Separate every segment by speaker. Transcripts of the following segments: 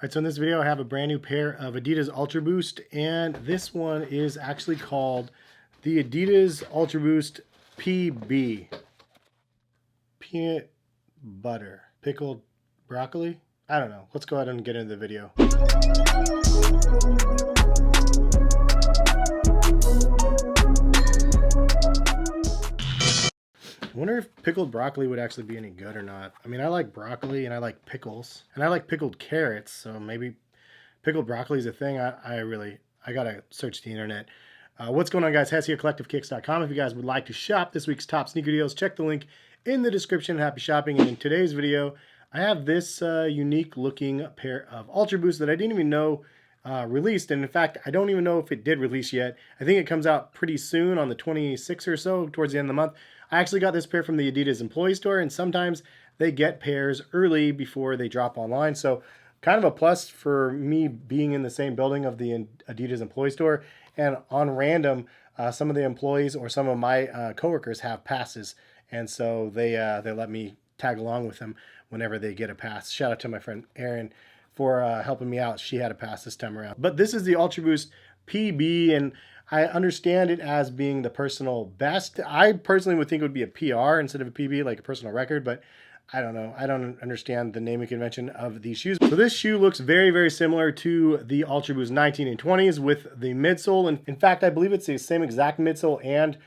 Speaker 1: Alright, so in this video I have a brand new pair of Adidas Ultraboost, and this one is actually called the Adidas Ultraboost PB. Peanut butter. Pickled broccoli? I don't know. Let's go ahead and get into the video. I wonder if pickled broccoli would actually be any good or not. I mean, I like broccoli and I like pickles and I like pickled carrots, so maybe pickled broccoli is a thing. I gotta search the internet. What's going on, guys? Hess here, CollectiveKicks.com. If you guys would like to shop this week's top sneaker deals, check the link in the description. Happy shopping. And in today's video, I have this unique looking pair of Ultraboosts that I didn't even know released. And in fact, I don't even know if it did release yet. I think it comes out pretty soon on the 26th or so, towards the end of the month. I actually got this pair from the Adidas employee store, and sometimes they get pairs early before they drop online. So kind of a plus for me being in the same building of the Adidas employee store. And on random, some of the employees or some of my coworkers have passes. And so they let me tag along with them whenever they get a pass. Shout out to my friend Erin for helping me out. She had a pass this time around. But this is the Ultraboost PB, and I understand it as being the personal best. I personally would think it would be a PR instead of a PB, like a personal record, but I don't know. I don't understand the naming convention of these shoes. So this shoe looks very, very similar to the Ultraboost 19 and 20s with the midsole. And in fact, I believe it's the same exact midsole and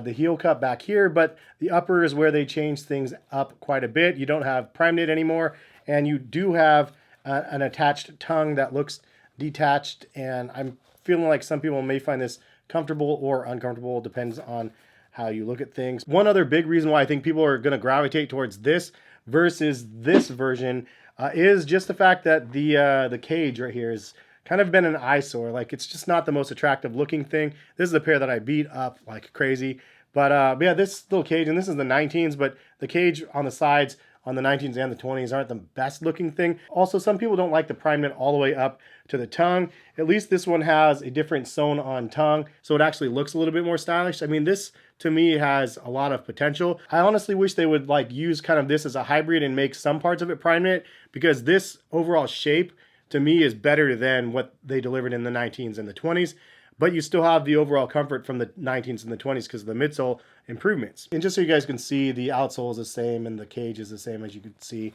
Speaker 1: the heel cup back here, but the upper is where they change things up quite a bit. You don't have prime knit anymore, and you do have an attached tongue that looks detached, and I'm feeling like some people may find this comfortable or uncomfortable, depends on how you look at things. One other big reason why I think people are going to gravitate towards this versus this version is just the fact that the cage right here has kind of been an eyesore. Like, it's just not the most attractive looking thing. This is a pair that I beat up like crazy. But yeah, this little cage, and this is the 19s, but the cage on the sides on the 19s and the 20s aren't the best looking thing. Also, some people don't like the prime knit all the way up to the tongue. At least this one has a different sewn on tongue, so it actually looks a little bit more stylish. I mean, this to me has a lot of potential. I honestly wish they would like use kind of this as a hybrid and make some parts of it prime knit, because this overall shape to me is better than what they delivered in the 19s and the 20s. But you still have the overall comfort from the 19s and the 20s because of the midsole improvements. And just so you guys can see, the outsole is the same and the cage is the same, as you can see.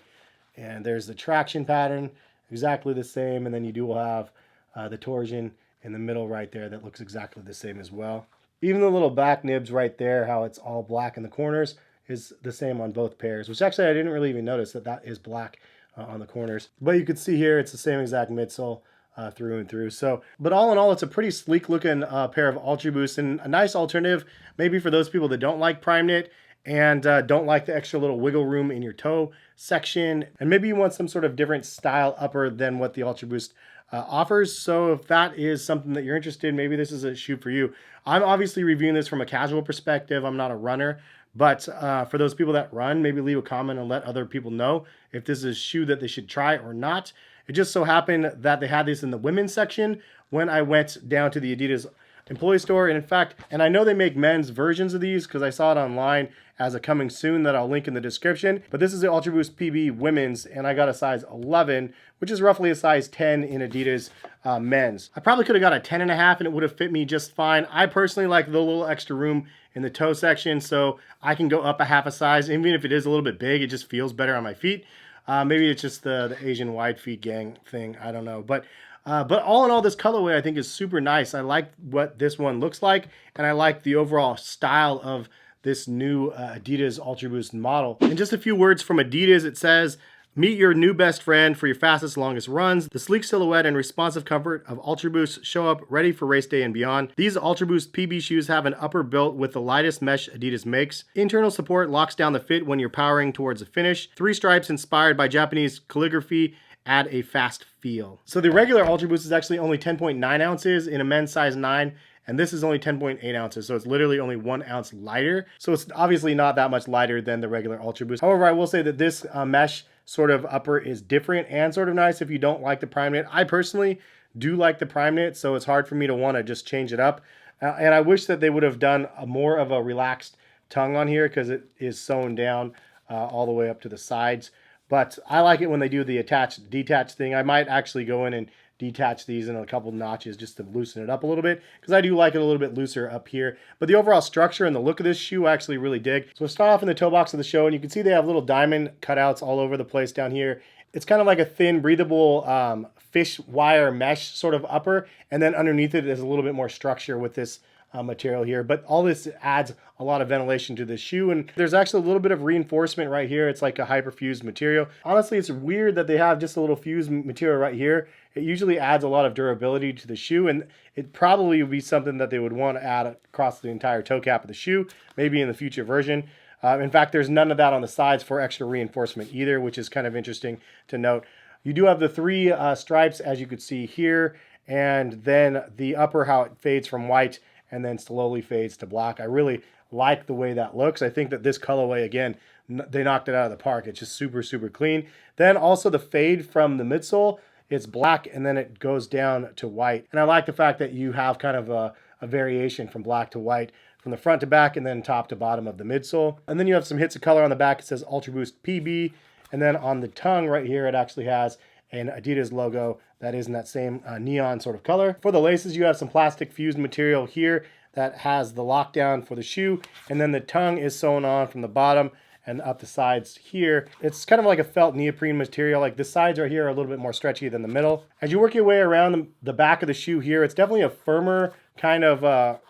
Speaker 1: And there's the traction pattern, exactly the same. And then you do have the torsion in the middle right there that looks exactly the same as well. Even the little back nibs right there, how it's all black in the corners, is the same on both pairs, which actually I didn't really even notice that is black on the corners. But you can see here, it's the same exact midsole. Through and through. So, but all in all, it's a pretty sleek looking pair of Ultraboosts, and a nice alternative maybe for those people that don't like prime knit and don't like the extra little wiggle room in your toe section, and maybe you want some sort of different style upper than what the Ultraboost offers. So if that is something that you're interested in, maybe this is a shoe for you. I'm obviously reviewing this from a casual perspective. I'm not a runner, but for those people that run, maybe leave a comment and let other people know if this is a shoe that they should try or not. It just so happened that they had this in the women's section when I went down to the Adidas employee store. And in fact, and I know they make men's versions of these because I saw it online as a coming soon that I'll link in the description. But this is the Ultraboost PB women's, and I got a size 11, which is roughly a size 10 in Adidas men's. I probably could have got a 10.5 and it would have fit me just fine. I personally like the little extra room in the toe section, so I can go up a half a size. Even if it is a little bit big, it just feels better on my feet. Maybe it's just the Asian wide feet gang thing. I don't know. But all in all, this colorway I think is super nice. I like what this one looks like, and I like the overall style of this new Adidas Ultraboost model. And just a few words from Adidas. It says, meet your new best friend for your fastest, longest runs. The sleek silhouette and responsive comfort of Ultraboost show up ready for race day and beyond. These Ultraboost PB shoes have an upper built with the lightest mesh Adidas makes. Internal support locks down the fit when you're powering towards the finish. 3 stripes inspired by Japanese calligraphy add a fast feel. So the regular Ultraboost is actually only 10.9 ounces in a men's size 9. And this is only 10.8 ounces, so it's literally only 1 ounce lighter. So it's obviously not that much lighter than the regular Ultraboost. However, I will say that this mesh sort of upper is different and sort of nice if you don't like the prime knit. I personally do like the prime knit, so it's hard for me to want to just change it up. And I wish that they would have done more of a relaxed tongue on here, because it is sewn down all the way up to the sides. But I like it when they do the attach detach thing. I might actually go in and detach these in a couple notches just to loosen it up a little bit, because I do like it a little bit looser up here. But the overall structure and the look of this shoe I actually really dig. So we'll start off in the toe box of the show, and you can see they have little diamond cutouts all over the place down here. It's kind of like a thin, breathable fish wire mesh sort of upper, and then underneath it is a little bit more structure with this material here. But all this adds a lot of ventilation to the shoe, and there's actually a little bit of reinforcement right here. It's like a hyperfused material. Honestly, it's weird that they have just a little fused material right here. It usually adds a lot of durability to the shoe, and it probably would be something that they would want to add across the entire toe cap of the shoe, maybe in the future version. In fact, there's none of that on the sides for extra reinforcement either, which is kind of interesting to note. You do have the three stripes, as you could see here, and then the upper, how it fades from white and then slowly fades to black. I really like the way that looks. I think that this colorway, again, they knocked it out of the park. It's just super, super clean. Then also the fade from the midsole, it's black and then it goes down to white. And I like the fact that you have kind of a variation from black to white from the front to back and then top to bottom of the midsole. And then you have some hits of color on the back. It says Ultraboost PB. And then on the tongue right here, it actually has an Adidas logo that is in that same neon sort of color. For the laces, you have some plastic fused material here that has the lockdown for the shoe. And then the tongue is sewn on from the bottom and up the sides here. It's kind of like a felt neoprene material. Like the sides right here are a little bit more stretchy than the middle. As you work your way around the back of the shoe here, it's definitely a firmer kind of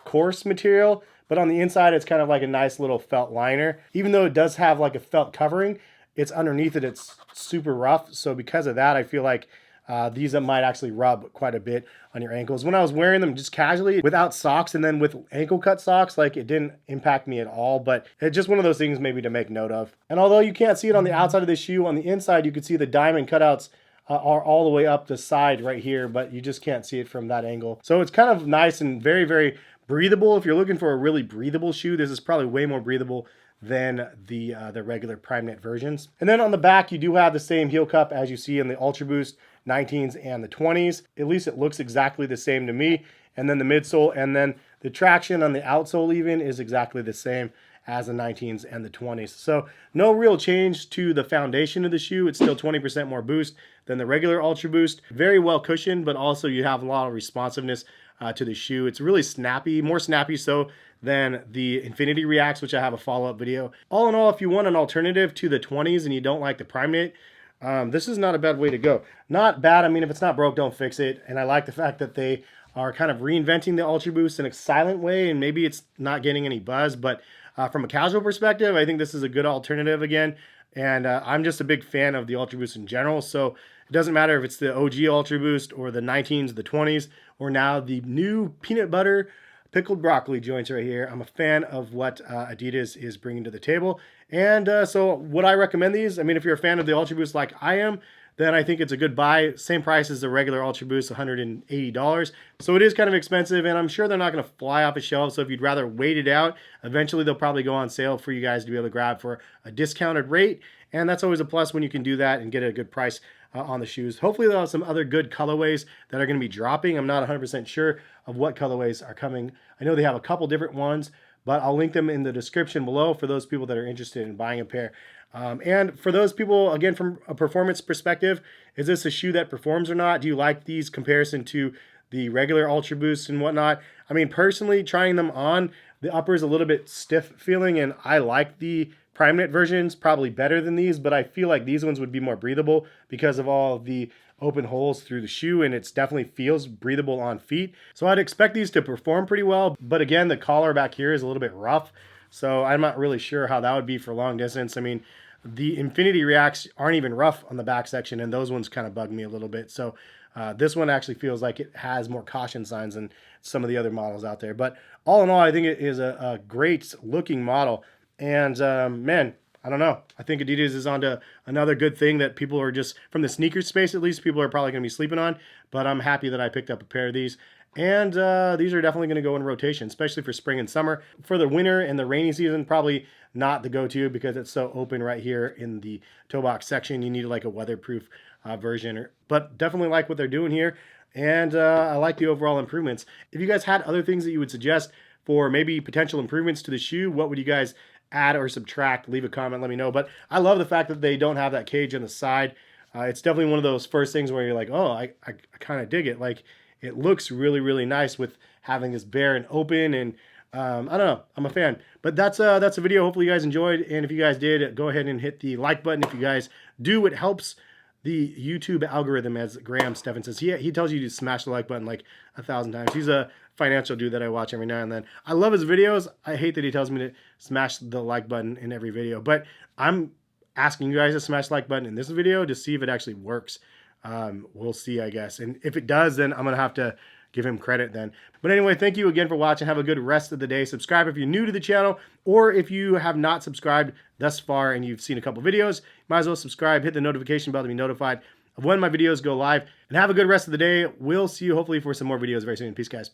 Speaker 1: coarse material, but on the inside it's kind of like a nice little felt liner. Even though it does have like a felt covering, it's underneath it, it's super rough. So because of that, I feel like these might actually rub quite a bit on your ankles. When I was wearing them just casually without socks and then with ankle cut socks, like it didn't impact me at all, but it's just one of those things maybe to make note of. And although you can't see it on the outside of the shoe, on the inside you can see the diamond cutouts are all the way up the side right here, but you just can't see it from that angle. So it's kind of nice and very, very breathable. If you're looking for a really breathable shoe, this is probably way more breathable than the regular prime knit versions. And then on the back, you do have the same heel cup as you see in the Ultraboost 19s and the 20s. At least it looks exactly the same to me. And then the midsole and then the traction on the outsole even is exactly the same as the 19s and the 20s. So no real change to the foundation of the shoe. It's still 20% more boost than the regular Ultraboost. Very well cushioned, but also you have a lot of responsiveness to the shoe. It's really snappy, more snappy so than the Infinity Reacts, which I have a follow-up video. All in all, if you want an alternative to the 20s and you don't like the prime knit, this is not a bad way to go. Not bad. I mean, if it's not broke, don't fix it. And I like the fact that they are kind of reinventing the Ultraboost in a silent way, and maybe it's not getting any buzz, but from a casual perspective, I think this is a good alternative again. And I'm just a big fan of the Ultraboost in general, so it doesn't matter if it's the OG Ultraboost or the 19s, the 20s, or now the new peanut butter pickled broccoli joints right here. I'm a fan of what Adidas is bringing to the table. And so would I recommend these? I mean, if you're a fan of the Ultraboost like I am, then I think it's a good buy. Same price as the regular Ultraboost, $180. So it is kind of expensive, and I'm sure they're not going to fly off the shelf. So if you'd rather wait it out, eventually they'll probably go on sale for you guys to be able to grab for a discounted rate. And that's always a plus when you can do that and get a good price on the shoes. Hopefully they'll have some other good colorways that are going to be dropping. I'm not 100% sure of what colorways are coming. I know they have a couple different ones, but I'll link them in the description below for those people that are interested in buying a pair. And for those people, again, from a performance perspective, is this a shoe that performs or not? Do you like these comparison to the regular Ultraboost and whatnot? I mean, personally, trying them on, the upper is a little bit stiff feeling, and I like the prime knit versions probably better than these, but I feel like these ones would be more breathable because of all the open holes through the shoe, and it definitely feels breathable on feet. So I'd expect these to perform pretty well, but again, the collar back here is a little bit rough, so I'm not really sure how that would be for long distance. I mean, the Infinity Reacts aren't even rough on the back section, and those ones kind of bug me a little bit. So this one actually feels like it has more caution signs than some of the other models out there. But all in all, I think it is a great looking model. And man, I don't know. I think Adidas is onto another good thing that people are just, from the sneaker space at least, people are probably going to be sleeping on. But I'm happy that I picked up a pair of these. And these are definitely going to go in rotation, especially for spring and summer. For the winter and the rainy season, probably not the go-to because it's so open right here in the toe box section. You need like a weatherproof version. But definitely like what they're doing here. And I like the overall improvements. If you guys had other things that you would suggest for maybe potential improvements to the shoe, what would you guys add or subtract, leave a comment, let me know. But I love the fact that they don't have that cage on the side. It's definitely one of those first things where you're like, oh, I kind of dig it. Like, it looks really, really nice with having this bare and open, and I don't know, I'm a fan. But that's a video. Hopefully you guys enjoyed, and if you guys did, go ahead and hit the like button. If you guys do, it helps the YouTube algorithm, as Graham Stephan says. He tells you to smash the like button like 1,000 times. He's a financial dude that I watch every now and then. I love his videos. I hate that he tells me to smash the like button in every video, but I'm asking you guys to smash the like button in this video to see if it actually works. We'll see, I guess. And if it does, then I'm going to have to give him credit then. But anyway, thank you again for watching. Have a good rest of the day. Subscribe if you're new to the channel, or if you have not subscribed thus far and you've seen a couple videos, might as well subscribe, hit the notification bell to be notified of when my videos go live, and have a good rest of the day. We'll see you hopefully for some more videos very soon. Peace, guys.